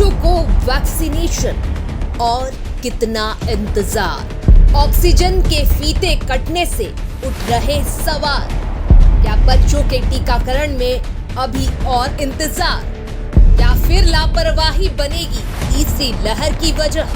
बच्चों को वैक्सीनेशन और कितना इंतजार। ऑक्सीजन के फीते कटने से उठ रहे सवाल। क्या बच्चों के टीकाकरण में अभी और इंतजार, या फिर लापरवाही बनेगी तीसरी लहर की वजह?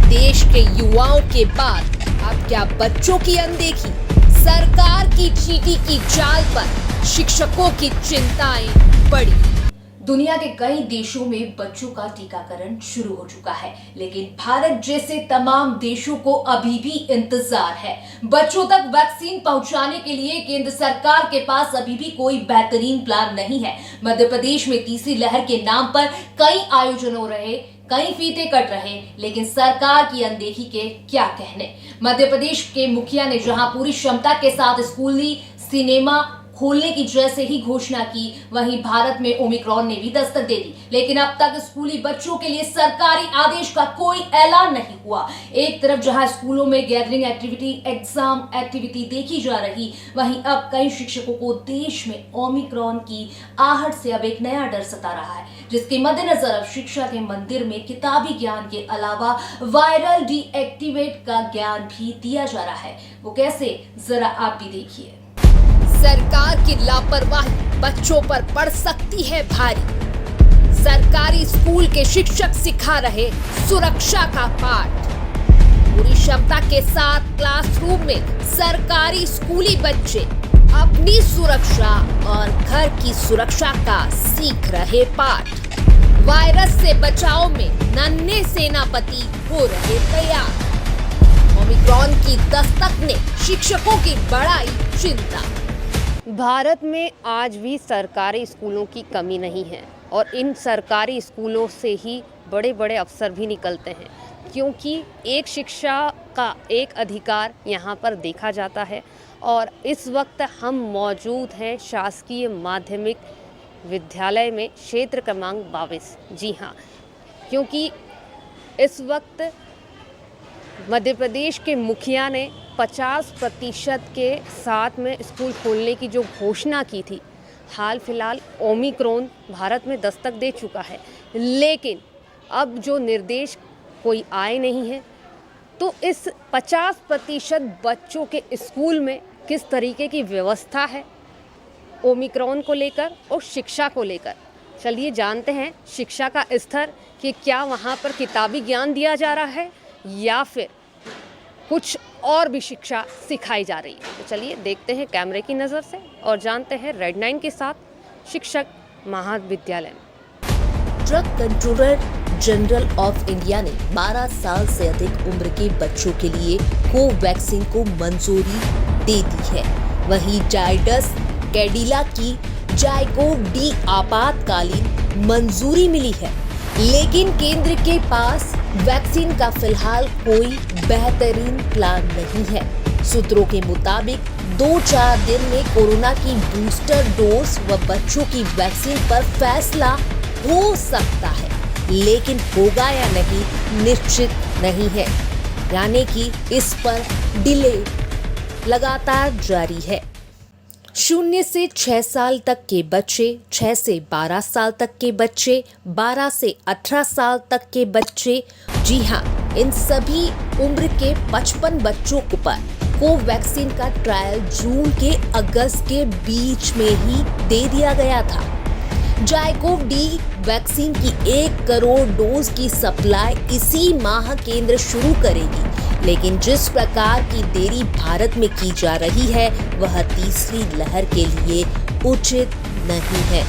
देश के युवाओं के बाद अब क्या बच्चों की अनदेखी? सरकार की चीटी की चाल पर शिक्षकों की चिंताएं बढ़ी। दुनिया के कई देशों में बच्चों का टीकाकरण शुरू हो चुका है, लेकिन भारत जैसे तमाम देशों को अभी भी इंतजार है। बच्चों तक वैक्सीन पहुंचाने के लिए केंद्र सरकार के पास अभी भी कोई बेहतरीन प्लान नहीं है। मध्य प्रदेश में तीसरी लहर के नाम पर कई आयोजन हो रहे, कई फीते कट रहे, लेकिन सरकार की अनदेखी के क्या कहने। मध्य प्रदेश के मुखिया ने जहां पूरी क्षमता के साथ स्कूली सिनेमा खोलने की जैसे ही घोषणा की, वहीं भारत में ओमिक्रॉन ने भी दस्तक दे दी, लेकिन अब तक स्कूली बच्चों के लिए सरकारी आदेश का कोई ऐलान नहीं हुआ। एक तरफ जहां स्कूलों में गैदरिंग एक्टिविटी, एग्जाम एक्टिविटी देखी जा रही, वहीं अब कई शिक्षकों को देश में ओमिक्रॉन की आहट से अब एक नया डर सता रहा है, जिसके मद्देनजर अब शिक्षा के मंदिर में किताबी ज्ञान के अलावा वायरल डीएक्टिवेट का ज्ञान भी दिया जा रहा है। वो कैसे, जरा आप भी देखिए। सरकार की लापरवाही बच्चों पर पड़ सकती है भारी। सरकारी स्कूल के शिक्षक सिखा रहे सुरक्षा का पाठ। पूरी क्षमता के साथ क्लासरूम में सरकारी स्कूली बच्चे अपनी सुरक्षा और घर की सुरक्षा का सीख रहे पाठ। वायरस से बचाव में नन्हे सेनापति हो रहे तैयार। ओमिक्रॉन की दस्तक ने शिक्षकों की बढ़ाई चिंता। भारत में आज भी सरकारी स्कूलों की कमी नहीं है और इन सरकारी स्कूलों से ही बड़े बड़े अफसर भी निकलते हैं, क्योंकि एक शिक्षा का एक अधिकार यहाँ पर देखा जाता है। और इस वक्त हम मौजूद हैं शासकीय माध्यमिक विद्यालय में, क्षेत्र क्रमांक 22। जी हाँ, क्योंकि इस वक्त मध्य प्रदेश के मुखिया ने 50% के साथ में स्कूल खोलने की जो घोषणा की थी, हाल फिलहाल ओमिक्रॉन भारत में दस्तक दे चुका है, लेकिन अब जो निर्देश कोई आए नहीं है, तो इस 50% बच्चों के स्कूल में किस तरीके की व्यवस्था है ओमिक्रॉन को लेकर और शिक्षा को लेकर। चलिए जानते हैं शिक्षा का स्तर कि क्या वहाँ पर किताबी ज्ञान दिया जा रहा है या फिर कुछ और भी शिक्षा सिखाई जा रही है। तो चलिए देखते हैं कैमरे की नज़र से और जानते हैं रेड 9 के साथ शिक्षक महाविद्यालय में। Drug controller general of India ने 12 साल से अधिक उम्र के बच्चों के लिए कोवैक्सीन को मंजूरी दे दी है। वहीं जायडस कैडिला की जाइकोव डी आपातकालीन मंजूरी मिली है, लेकिन केंद्र के पास वैक्सीन का फिलहाल कोई बेहतरीन प्लान नहीं है। सूत्रों के मुताबिक 2-4 दिन में कोरोना की बूस्टर डोज व बच्चों की वैक्सीन पर फैसला हो सकता है, लेकिन होगा या नहीं निश्चित नहीं है, यानी कि इस पर डिले लगातार जारी है। 0 से 6 साल तक के बच्चे, 6 से 12 साल तक के बच्चे, 12 से 18 साल तक के बच्चे, जी हाँ, इन सभी उम्र के 55 बच्चों पर कोवैक्सीन का ट्रायल जून के अगस्त के बीच में ही दे दिया गया था। जाइकोव डी वैक्सीन की 1 करोड़ डोज की सप्लाई इसी माह केंद्र शुरू करेगी, लेकिन जिस प्रकार की देरी भारत में की जा रही है, वह तीसरी लहर के लिए उचित नहीं है।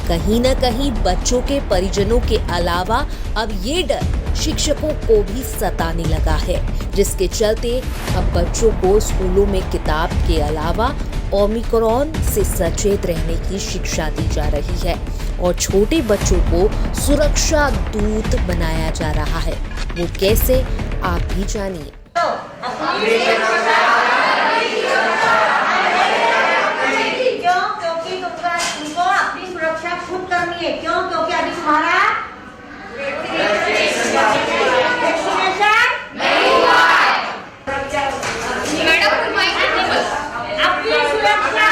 कहीं न कहीं बच्चों के परिजनों के अलावा अब ये डर शिक्षकों को भी सताने लगा है, जिसके चलते अब बच्चों को स्कूलों में किताब के अलावा ओमिक्रॉन से सचेत रहने की शिक्षा दी जा रही है और छोटे बच्चों को सुरक्षा दूत बनाया जा रहा है। वो कैसे, आप भी जानिए। क्यों? क्योंकि तुमको अपनी सुरक्षा खुद करनी है। क्यों? क्योंकि अभी तुम्हारा वैक्सीनेशन नहीं हुआ है। अपनी सुरक्षा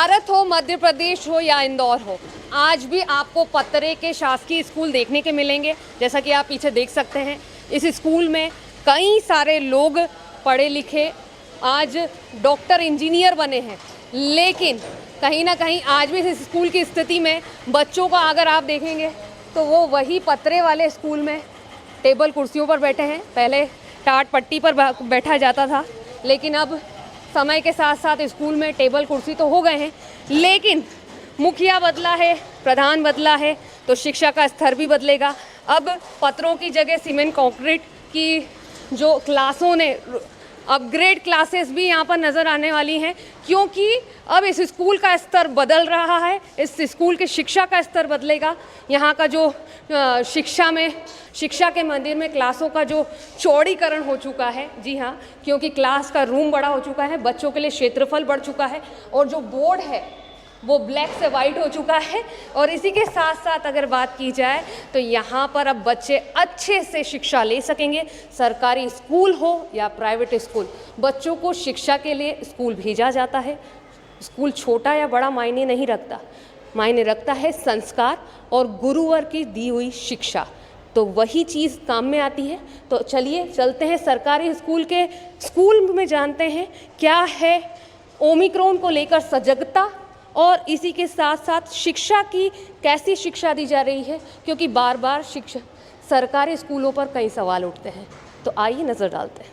भारत हो, मध्य प्रदेश हो या इंदौर हो, आज भी आपको पतरे के शासकीय स्कूल देखने के मिलेंगे। जैसा कि आप पीछे देख सकते हैं, इस स्कूल में कई सारे लोग पढ़े लिखे आज डॉक्टर इंजीनियर बने हैं, लेकिन कहीं ना कहीं आज भी इस स्कूल की स्थिति में बच्चों को अगर आप देखेंगे तो वो वही पतरे वाले स्कूल में टेबल कुर्सियों पर बैठे हैं। पहले टाट पट्टी पर बैठा जाता था, लेकिन अब समय के साथ साथ स्कूल में टेबल कुर्सी तो हो गए हैं, लेकिन मुखिया बदला है, प्रधान बदला है, तो शिक्षा का स्तर भी बदलेगा। अब पत्रों की जगह सीमेंट कंक्रीट की जो क्लासों ने अपग्रेड क्लासेस भी यहाँ पर नज़र आने वाली हैं, क्योंकि अब इस स्कूल का स्तर बदल रहा है, इस स्कूल की शिक्षा का स्तर बदलेगा। यहाँ का जो शिक्षा के मंदिर में क्लासों का जो चौड़ीकरण हो चुका है, जी हाँ, क्योंकि क्लास का रूम बड़ा हो चुका है, बच्चों के लिए क्षेत्रफल बढ़ चुका है, और जो बोर्ड है वो ब्लैक से वाइट हो चुका है। और इसी के साथ साथ अगर बात की जाए तो यहाँ पर अब बच्चे अच्छे से शिक्षा ले सकेंगे। सरकारी स्कूल हो या प्राइवेट स्कूल, बच्चों को शिक्षा के लिए स्कूल भेजा जाता है। स्कूल छोटा या बड़ा मायने नहीं रखता, मायने रखता है संस्कार और गुरुवर की दी हुई शिक्षा, तो वही चीज़ काम में आती है। तो चलिए चलते हैं सरकारी स्कूल में, जानते हैं क्या है ओमिक्रॉन को लेकर सजगता, और इसी के साथ साथ शिक्षा की कैसी शिक्षा दी जा रही है, क्योंकि बार बार सरकारी स्कूलों पर कई सवाल उठते हैं। तो आइए नज़र डालते हैं।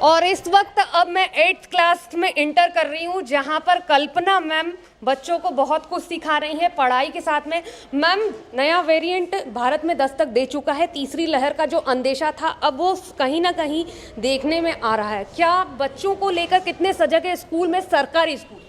और इस वक्त अब मैं 8th क्लास में इंटर कर रही हूँ, जहाँ पर कल्पना मैम बच्चों को बहुत कुछ सिखा रही हैं पढ़ाई के साथ में। मैम, नया वेरिएंट भारत में दस्तक दे चुका है, तीसरी लहर का जो अंदेशा था अब वो कहीं ना कहीं देखने में आ रहा है। क्या बच्चों को लेकर कितने सजग है स्कूल में, सरकारी स्कूल?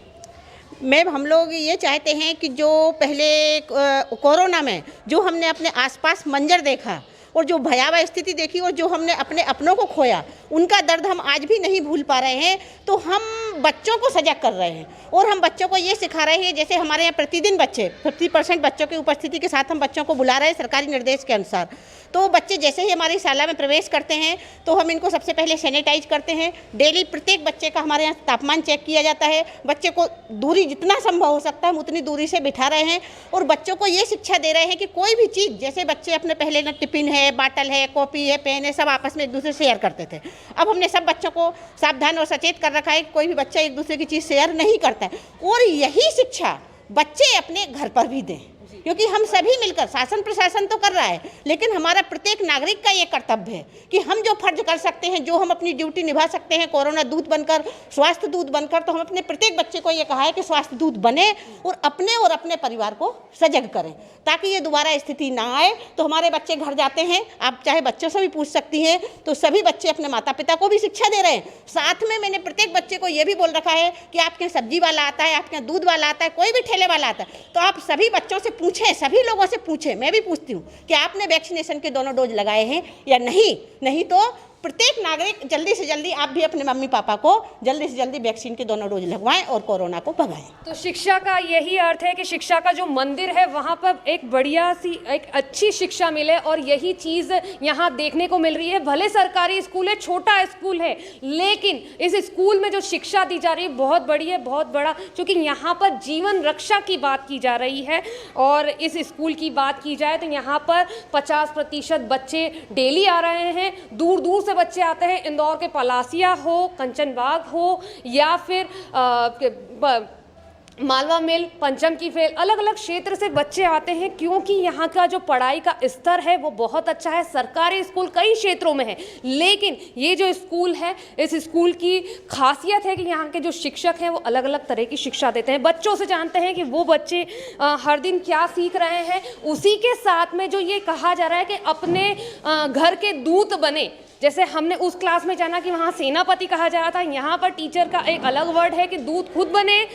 मैम, हम लोग ये चाहते हैं कि जो पहले कोरोना में जो हमने अपने आसपास मंजर देखा और जो भयावह स्थिति देखी और जो हमने अपने अपनों को खोया, उनका दर्द हम आज भी नहीं भूल पा रहे हैं। तो हम बच्चों को सजग कर रहे हैं और हम बच्चों को ये सिखा रहे हैं, जैसे हमारे यहाँ प्रतिदिन 50% बच्चों की उपस्थिति के साथ हम बच्चों को बुला रहे हैं सरकारी निर्देश के अनुसार। तो बच्चे जैसे ही हमारी शाला में प्रवेश करते हैं तो हम इनको सबसे पहले सैनिटाइज करते हैं। डेली प्रत्येक बच्चे का हमारे यहाँ तापमान चेक किया जाता है। बच्चे को दूरी जितना संभव हो सकता है हम उतनी दूरी से बिठा रहे हैं और बच्चों को ये शिक्षा दे रहे हैं कि कोई भी चीज़, जैसे बच्चे अपने पहले ना टिफिन है, बाटल है, कॉपी है, पेन है, सब आपस में एक दूसरे से शेयर करते थे। अब हमने सब बच्चों को सावधान और सचेत कर रखा है कि कोई भी बच्चा एक दूसरे की चीज़ शेयर नहीं करता है। और यही शिक्षा बच्चे अपने घर पर भी दें, क्योंकि हम सभी मिलकर, शासन प्रशासन तो कर रहा है, लेकिन हमारा प्रत्येक नागरिक का ये कर्तव्य है कि हम जो फर्ज कर सकते हैं, जो हम अपनी ड्यूटी निभा सकते हैं कोरोना दूत बनकर, स्वास्थ्य दूत बनकर, तो हम अपने प्रत्येक बच्चे को ये कहा है कि स्वास्थ्य दूत बने और अपने परिवार को सजग करें, ताकि ये दोबारा स्थिति ना आए। तो हमारे बच्चे घर जाते हैं, आप चाहे बच्चों से भी पूछ सकती हैं, तो सभी बच्चे अपने माता पिता को भी शिक्षा दे रहे हैं। साथ में मैंने प्रत्येक बच्चे को ये भी बोल रखा है कि आपके सब्जी वाला आता है, आपके दूध वाला आता है, कोई भी ठेले वाला आता है, तो आप सभी बच्चों से पूछें, सभी लोगों से पूछें। मैं भी पूछती हूँ कि आपने वैक्सीनेशन के दोनों डोज लगाए हैं या नहीं तो प्रत्येक नागरिक जल्दी से जल्दी, आप भी अपने मम्मी पापा को जल्दी से जल्दी वैक्सीन के दोनों डोज लगवाएं और कोरोना को भगाएं। तो शिक्षा का यही अर्थ है कि शिक्षा का जो मंदिर है वहाँ पर एक बढ़िया सी, एक अच्छी शिक्षा मिले, और यही चीज़ यहाँ देखने को मिल रही है। भले सरकारी स्कूल है, छोटा स्कूल है, लेकिन इस स्कूल में जो शिक्षा दी जा रही है बहुत बड़ी है, बहुत बड़ा, क्योंकि यहाँ पर जीवन रक्षा की बात की जा रही है। और इस स्कूल की बात की जाए तो यहाँ पर 50% बच्चे डेली आ रहे हैं, दूर दूर से बच्चे आते हैं। इंदौर के पलासिया हो, कंचन बाग हो, या फिर मालवा मिल, पंचम की फेल, अलग अलग क्षेत्र से बच्चे आते हैं, क्योंकि यहाँ का जो पढ़ाई का स्तर है वो बहुत अच्छा है। सरकारी स्कूल कई क्षेत्रों में है, लेकिन ये जो स्कूल है, इस स्कूल की खासियत है कि यहाँ के जो शिक्षक हैं वो अलग अलग तरह की शिक्षा देते हैं। बच्चों से जानते हैं कि वो बच्चे हर दिन क्या सीख रहे हैं। उसी के साथ में जो ये कहा जा रहा है कि अपने घर के दूत बने, जैसे हमने उस क्लास में जाना कि वहाँ सेनापति कहा जा रहा था, यहाँ पर टीचर का एक अलग वर्ड है कि दूध खुद बने,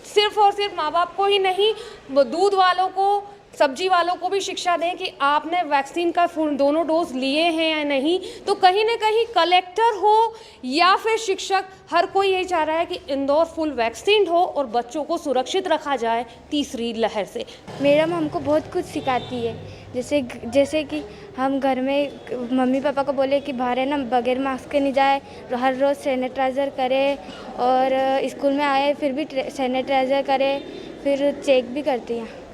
सिर्फ और सिर्फ माँ बाप को ही नहीं, दूध वालों को सब्जी वालों को भी शिक्षा दें कि आपने वैक्सीन का दोनों डोज लिए हैं या नहीं। तो कहीं ना कहीं कलेक्टर हो या फिर शिक्षक, हर कोई यही चाह रहा है कि इंदौर फुल वैक्सीन हो और बच्चों को सुरक्षित रखा जाए तीसरी लहर से। मैडम हमको बहुत कुछ सिखाती है, जैसे कि हम घर में मम्मी पापा को बोले कि बाहर है ना बगैर मास्क के नहीं जाए, हर रोज़ सैनिटाइज़र करें, और स्कूल में आए फिर भी सैनिटाइज़र करें, फिर चेक भी करती हैं।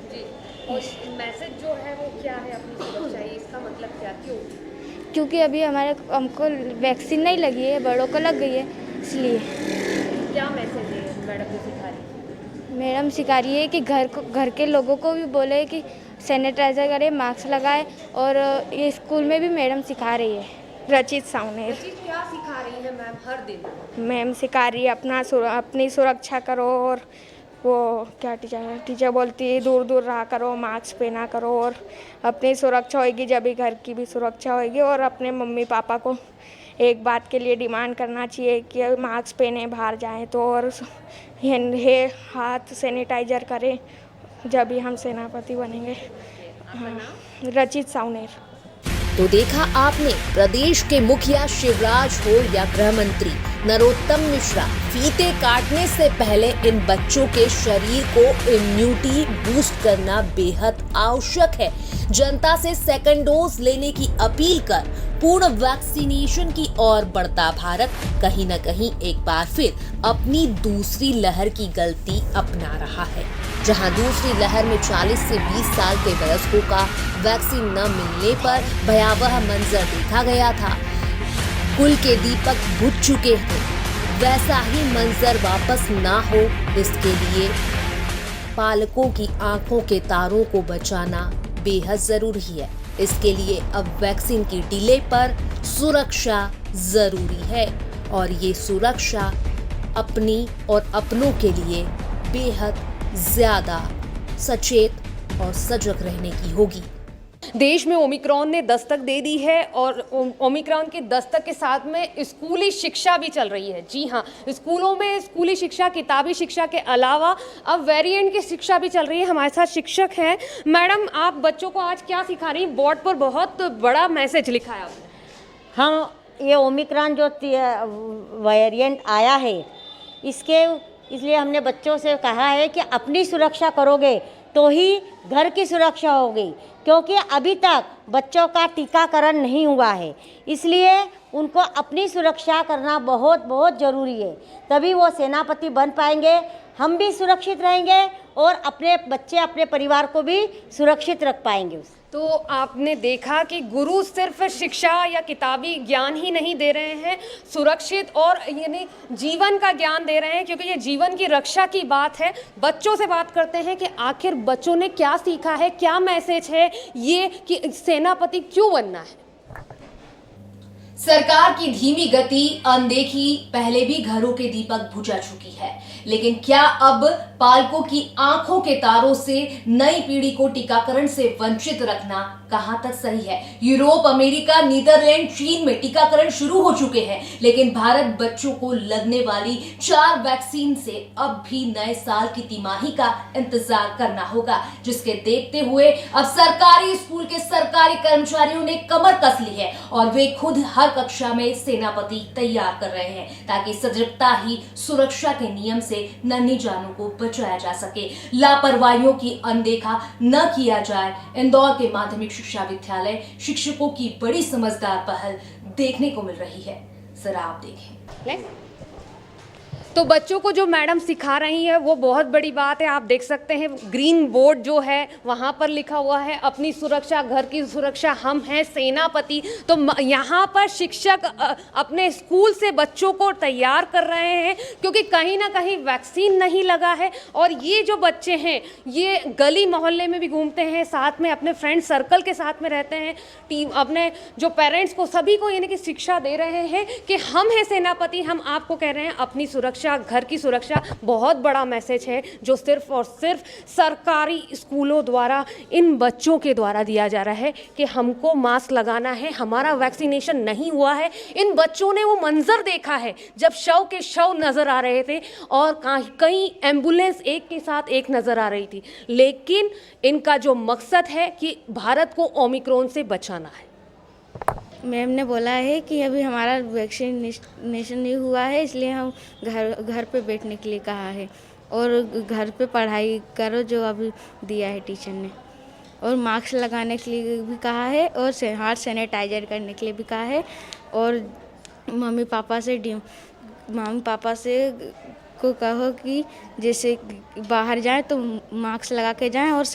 और मैसेज जो है वो क्या है, अपनी सुरक्षा, इसका मतलब क्या, क्यों? क्योंकि अभी हमको वैक्सीन नहीं लगी है, बड़ों को लग गई है, इसलिए। क्या मैसेज है मैडम ने सिखा रही? मैडम सिखा रही है कि घर के लोगों को भी बोले कि सैनिटाइज़र करें, मास्क लगाए, और ये स्कूल में भी मैडम सिखा रही है। रचित सावनेर। क्या सिखा रही है मैम हर दिन? मैम सिखा रही है अपनी सुरक्षा करो, और वो क्या टीचर बोलती है दूर दूर रहा करो, मास्क पहना करो, और अपनी सुरक्षा होगी जब भी घर की भी सुरक्षा होगी। और अपने मम्मी पापा को एक बात के लिए डिमांड करना चाहिए कि मास्क पहने बाहर जाएं तो, और हाथ सैनिटाइजर करें, जब भी हम सेनापति बनेंगे। रचित सावनेर। तो देखा आपने, प्रदेश के मुखिया शिवराज हो या गृह मंत्री नरोत्तम मिश्रा, फीते काटने से पहले इन बच्चों के शरीर को इम्यूनिटी बूस्ट करना बेहद आवश्यक है। जनता से सेकंड डोज लेने की अपील कर पूर्ण वैक्सीनेशन की ओर बढ़ता भारत कहीं न कहीं एक बार फिर अपनी दूसरी लहर की गलती अपना रहा है। जहां दूसरी लहर में 40 से 20 साल के वयस्कों का वैक्सीन न मिलने पर भयावह मंजर देखा गया था, कुल के दीपक बुझ चुके थे, वैसा ही मंजर वापस ना हो, इसके लिए पालकों की आंखों के तारों को बचाना बेहद जरूरी है। इसके लिए अब वैक्सीन की डिले पर सुरक्षा जरूरी है, और ये सुरक्षा अपनी और अपनों के लिए बेहद ज्यादा सचेत और सजग रहने की होगी। देश में ओमिक्रॉन ने दस्तक दे दी है, और ओमिक्रॉन के दस्तक के साथ में स्कूली शिक्षा भी चल रही है। जी हाँ, स्कूलों में स्कूली शिक्षा, किताबी शिक्षा के अलावा अब वेरिएंट की शिक्षा भी चल रही है। हमारे साथ शिक्षक हैं। मैडम, आप बच्चों को आज क्या सिखा रही हैं? बोर्ड पर बहुत बड़ा मैसेज लिखा है आपने। हाँ, ये ओमिक्रॉन जो वेरिएंट आया है, इसलिए हमने बच्चों से कहा है कि अपनी सुरक्षा करोगे तो ही घर की सुरक्षा होगी, क्योंकि अभी तक बच्चों का टीकाकरण नहीं हुआ है। इसलिए उनको अपनी सुरक्षा करना बहुत बहुत ज़रूरी है, तभी वो सेनापति बन पाएंगे, हम भी सुरक्षित रहेंगे और अपने बच्चे, अपने परिवार को भी सुरक्षित रख पाएंगे। तो आपने देखा कि गुरु सिर्फ शिक्षा या किताबी ज्ञान ही नहीं दे रहे हैं, सुरक्षित और यानी जीवन का ज्ञान दे रहे हैं, क्योंकि ये जीवन की रक्षा की बात है। बच्चों से बात करते हैं कि आखिर बच्चों ने क्या सीखा है, क्या मैसेज है ये कि सेनापति क्यों बनना है। सरकार की धीमी गति, अनदेखी पहले भी घरों के दीपक बुझा चुकी है, लेकिन क्या अब पालकों की आंखों के तारों से नई पीढ़ी को टीकाकरण से वंचित रखना कहां तक सही है? यूरोप, अमेरिका, नीदरलैंड, चीन में टीकाकरण शुरू हो चुके हैं, लेकिन भारत बच्चों को लगने वाली 4 वैक्सीन से अब भी नए साल की तिमाही का इंतजार करना होगा, जिसके देखते हुए अब सरकारी स्कूल के सरकारी कर्मचारियों ने कमर कस ली है और वे खुद हर कक्षा में सेनापति तैयार कर रहे हैं, ताकि सजगता ही सुरक्षा के नियम से नन्ही जानों को बचाया जा सके, लापरवाहियों की अनदेखा न किया जाए। इंदौर के माध्यमिक शिक्षा विद्यालय शिक्षकों की बड़ी समझदार पहल देखने को मिल रही है, जरा आप देखें। तो बच्चों को जो मैडम सिखा रही है वो बहुत बड़ी बात है। आप देख सकते हैं ग्रीन बोर्ड जो है वहाँ पर लिखा हुआ है अपनी सुरक्षा, घर की सुरक्षा, हम हैं सेनापति। तो यहाँ पर शिक्षक अपने स्कूल से बच्चों को तैयार कर रहे हैं, क्योंकि कहीं ना कहीं वैक्सीन नहीं लगा है। और ये जो बच्चे हैं ये गली मोहल्ले में भी घूमते हैं, साथ में अपने फ्रेंड सर्कल के साथ में रहते हैं, टीम अपने जो पेरेंट्स को सभी को यानी कि शिक्षा दे रहे हैं कि हम हैं सेनापति, हम आपको कह रहे हैं अपनी सुरक्षा सुरक्षा, घर की सुरक्षा बहुत बड़ा मैसेज है जो सिर्फ और सिर्फ सरकारी स्कूलों द्वारा इन बच्चों के द्वारा दिया जा रहा है कि हमको मास्क लगाना है, हमारा वैक्सीनेशन नहीं हुआ है। इन बच्चों ने वो मंजर देखा है जब शव के शव नज़र आ रहे थे और कई एम्बुलेंस एक के साथ एक नज़र आ रही थी, लेकिन इनका जो मकसद है कि भारत को ओमिक्रॉन से बचाना है। मैम ने बोला है कि अभी हमारा वैक्सीनेशन नहीं हुआ है, इसलिए हम घर पे बैठने के लिए कहा है और घर पे पढ़ाई करो जो अभी दिया है टीचर ने, और मास्क लगाने के लिए भी कहा है और हाथ सैनिटाइजर करने के लिए भी कहा है। और मम्मी पापा से को कहो कि जैसे बाहर जाए तो मास्क लगा के जाएं और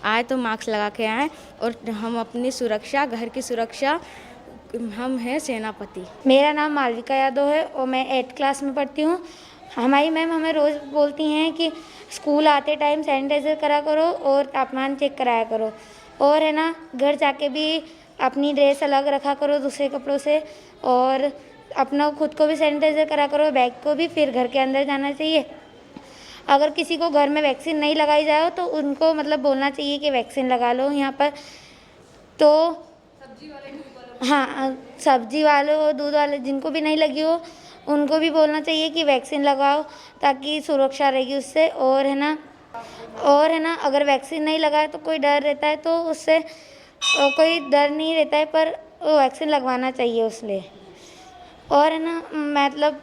आए तो मास्क लगा के आएँ, और हम अपनी सुरक्षा, घर की सुरक्षा, हम हैं सेनापति। मेरा नाम मालविका यादव है और मैं 8th क्लास में पढ़ती हूँ। हमारी मैम हमें रोज़ बोलती हैं कि स्कूल आते टाइम सैनिटाइज़र करा करो और तापमान चेक कराया करो, और है ना घर जाके भी अपनी ड्रेस अलग रखा करो दूसरे कपड़ों से, और अपना खुद को भी सैनिटाइज़र करा करो, बैग को भी, फिर घर के अंदर जाना चाहिए। अगर किसी को घर में वैक्सीन नहीं लगाई जाए तो उनको मतलब बोलना चाहिए कि वैक्सीन लगा लो यहाँ पर। तो हाँ, सब्जी वालों और दूध वाले जिनको भी नहीं लगी हो उनको भी बोलना चाहिए कि वैक्सीन लगाओ ताकि सुरक्षा रहेगी उससे। और है ना अगर वैक्सीन नहीं लगाए तो कोई डर रहता है, तो उससे कोई डर नहीं रहता है, पर वैक्सीन लगवाना चाहिए उसलिए। और है ना मतलब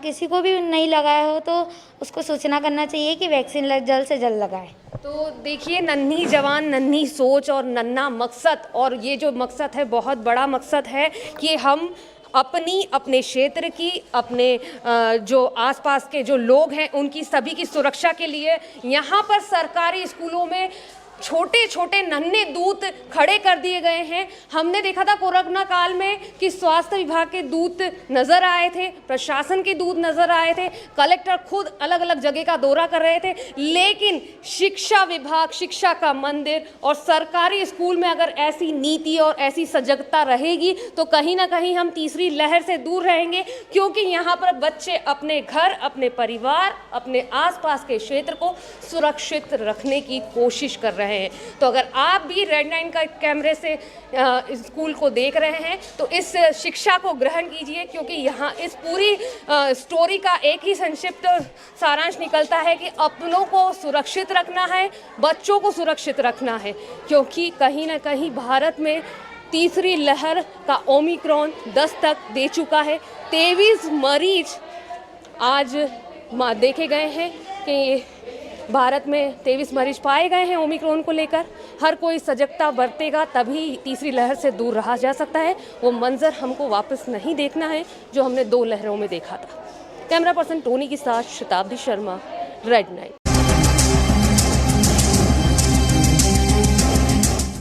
किसी को भी नहीं लगाया हो तो उसको सूचना करना चाहिए कि वैक्सीन जल्द से जल्द लगाए। तो देखिए, नन्ही जवान, नन्ही सोच और नन्हा मकसद, और ये जो मकसद है बहुत बड़ा मकसद है कि हम अपने क्षेत्र की, अपने जो आसपास के जो लोग हैं उनकी सभी की सुरक्षा के लिए यहाँ पर सरकारी स्कूलों में छोटे छोटे नन्हे दूत खड़े कर दिए गए हैं। हमने देखा था कोरोना काल में कि स्वास्थ्य विभाग के दूत नज़र आए थे, प्रशासन के दूत नज़र आए थे, कलेक्टर खुद अलग अलग जगह का दौरा कर रहे थे, लेकिन शिक्षा विभाग, शिक्षा का मंदिर और सरकारी स्कूल में अगर ऐसी नीति और ऐसी सजगता रहेगी तो कहीं ना कहीं हम तीसरी लहर से दूर रहेंगे, क्योंकि यहाँ पर बच्चे अपने घर, अपने परिवार, अपने आसपास के क्षेत्र को सुरक्षित रखने की कोशिश कर रहे हैं। तो अगर आप भी रेड 9 का कैमरे से स्कूल को देख रहे हैं तो इस शिक्षा को ग्रहण कीजिए, क्योंकि यहाँ इस पूरी स्टोरी का एक ही संक्षिप्त सारांश निकलता है कि अपनों को सुरक्षित रखना है, बच्चों को सुरक्षित रखना है, क्योंकि कहीं ना कहीं भारत में तीसरी लहर का ओमिक्रॉन दस्तक दे चुका है। 23 मरीज आज देखे गए हैं कि भारत में 23 मरीज पाए गए हैं ओमिक्रॉन को लेकर। हर कोई सजगता बरतेगा तभी तीसरी लहर से दूर रहा जा सकता है। वो मंजर हमको वापस नहीं देखना है जो हमने 2 लहरों में देखा था। कैमरा पर्सन टोनी के साथ शताब्दी शर्मा, रेड 9।